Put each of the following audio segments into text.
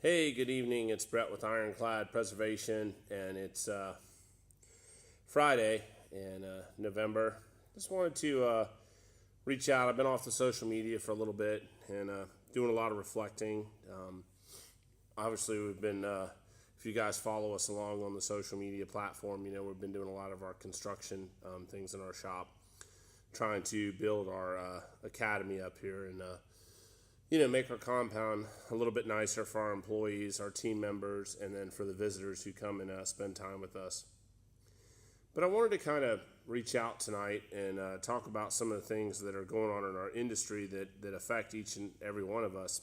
Hey, good evening. It's Brett with Ironclad Preservation, and it's Friday in November. Just wanted to reach out. I've been off the social media for a little bit and doing a lot of reflecting. Obviously, we've been, if you guys follow us along on the social media platform, we've been doing a lot of our construction things in our shop, trying to build our academy up here and make our compound a little bit nicer for our employees, our team members, and then for the visitors who come and spend time with us. But I wanted to kind of reach out tonight and talk about some of the things that are going on in our industry that affect each and every one of us.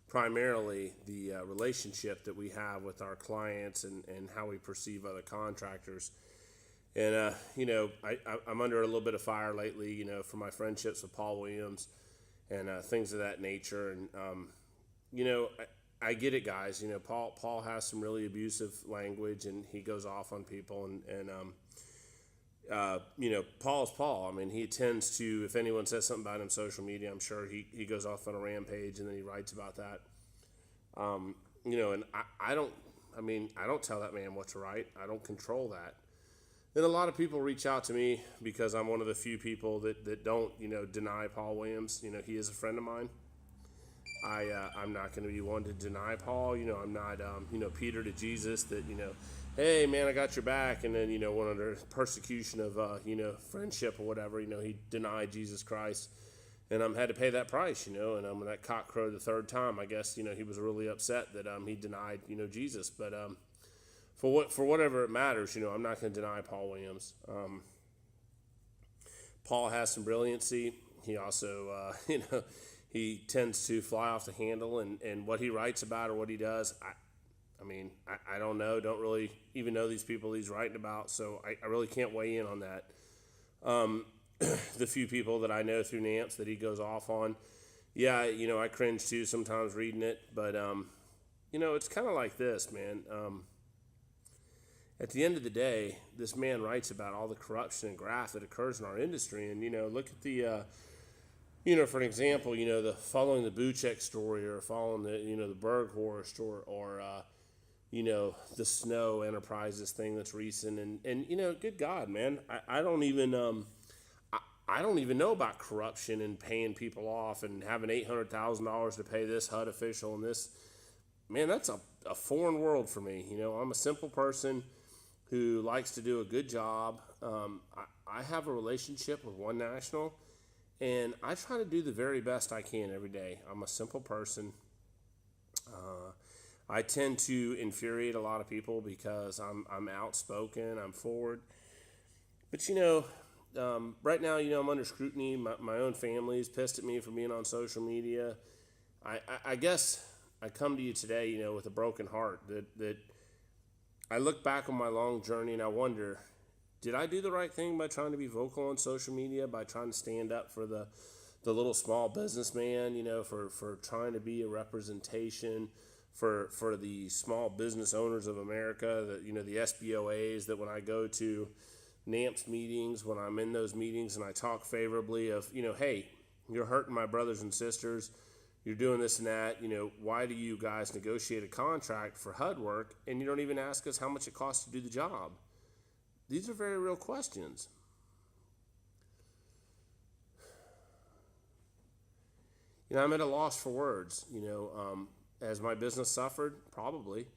Primarily the relationship that we have with our clients and how we perceive other contractors. And, I'm under a little bit of fire lately, for my friendships with Paul Williams and things of that nature. And I get it, guys. Paul has some really abusive language, and he goes off on people. Paul's Paul. I mean, he tends to, if anyone says something about him on social media, I'm sure he goes off on a rampage, and then he writes about that. And I don't tell that man what to write. I don't control that. And a lot of people reach out to me because I'm one of the few people that don't, deny Paul Williams. He is a friend of mine. I'm not going to be one to deny Paul. I'm not, Peter to Jesus that, hey, man, I got your back. And then, went under persecution of, friendship or whatever. He denied Jesus Christ. And had to pay that price, and when that cock crowed the third time, I guess, he was really upset that he denied, Jesus. But for whatever it matters, I'm not going to deny Paul Williams. Paul has some brilliancy. He also, he tends to fly off the handle, and what he writes about or what he does, I don't know. Don't really even know these people he's writing about, so I really can't weigh in on that. The few people that I know through NAMPS that he goes off on, yeah, I cringe too sometimes reading it, but it's kind of like this, man. At the end of the day, this man writes about all the corruption and graft that occurs in our industry. And, look at the, for an example, the following the Buchek story or following the Berg horror story or, the Snow Enterprises thing that's recent. And good God, man, I don't even, I don't even know about corruption and paying people off and having $800,000 to pay this HUD official and this. Man, that's a foreign world for me. I'm a simple person who likes to do a good job. I have a relationship with One National, and I try to do the very best I can every day. I'm a simple person. I tend to infuriate a lot of people because I'm outspoken, I'm forward. But right now, I'm under scrutiny. My own family is pissed at me for being on social media. I guess I come to you today, with a broken heart that I look back on my long journey and I wonder, did I do the right thing by trying to be vocal on social media, by trying to stand up for the little small businessman, for trying to be a representation for the small business owners of America, the SBOAs, that when I go to NAMPS meetings, when I'm in those meetings and I talk favorably of, hey, you're hurting my brothers and sisters, you're doing this and that, why do you guys negotiate a contract for HUD work and you don't even ask us how much it costs to do the job? These are very real questions. I'm at a loss for words, as my business suffered, probably.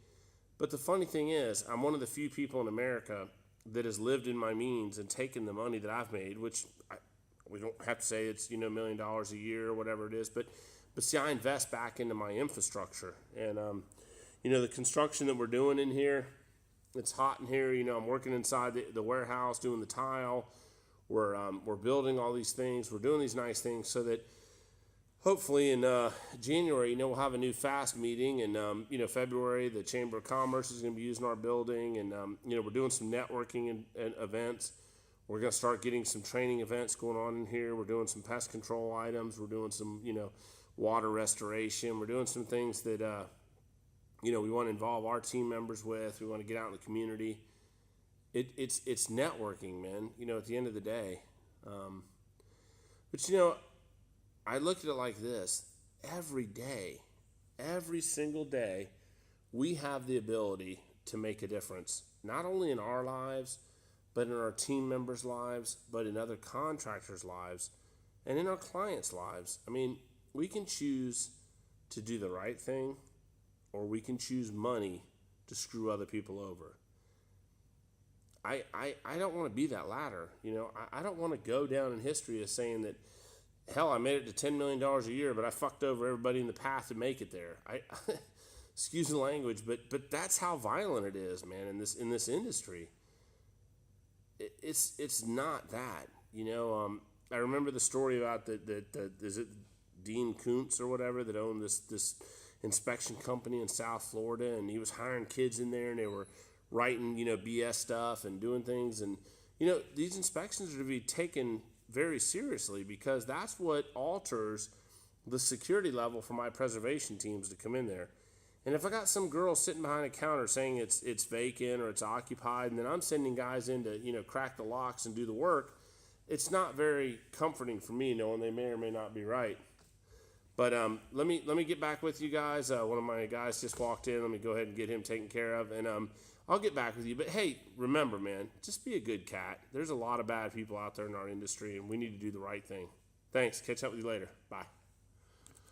But the funny thing is, I'm one of the few people in America that has lived in my means and taken the money that I've made, which we don't have to say it's, $1 million a year or whatever it is, but see, I invest back into my infrastructure. And, the construction that we're doing in here, it's hot in here. I'm working inside the warehouse doing the tile. We're building all these things. We're doing these nice things so that hopefully in January, we'll have a new FAST meeting. And, February, the Chamber of Commerce is going to be using our building. And, we're doing some networking and events. We're going to start getting some training events going on in here. We're doing some pest control items. We're doing some, water restoration. We're doing some things that, we want to involve our team members with. We want to get out in the community. It's networking, man, at the end of the day. But, I look at it like this. Every day every single day, we have the ability to make a difference, not only in our lives, but in our team members' lives, but in other contractors' lives, and in our clients' lives. I mean, we can choose to do the right thing, or we can choose money to screw other people over. I don't want to be that latter. I don't want to go down in history as saying that, hell, I made it to $10 million a year, but I fucked over everybody in the path to make it there. Excuse the language, but that's how violent it is, man, in this industry. It's not that. I remember the story about is it Dean Koontz or whatever that owned this inspection company in South Florida, and he was hiring kids in there, and they were writing BS stuff and doing things, and these inspections are to be taken very seriously, because that's what alters the security level for my preservation teams to come in there. And if I got some girl sitting behind a counter saying it's vacant or it's occupied, and then I'm sending guys in to crack the locks and do the work, it's not very comforting for me knowing they may or may not be right. But let me get back with you guys. One of my guys just walked in. Let me go ahead and get him taken care of, and I'll get back with you. But hey, remember, man, just be a good cat. There's a lot of bad people out there in our industry, and we need to do the right thing. Thanks. Catch up with you later. Bye.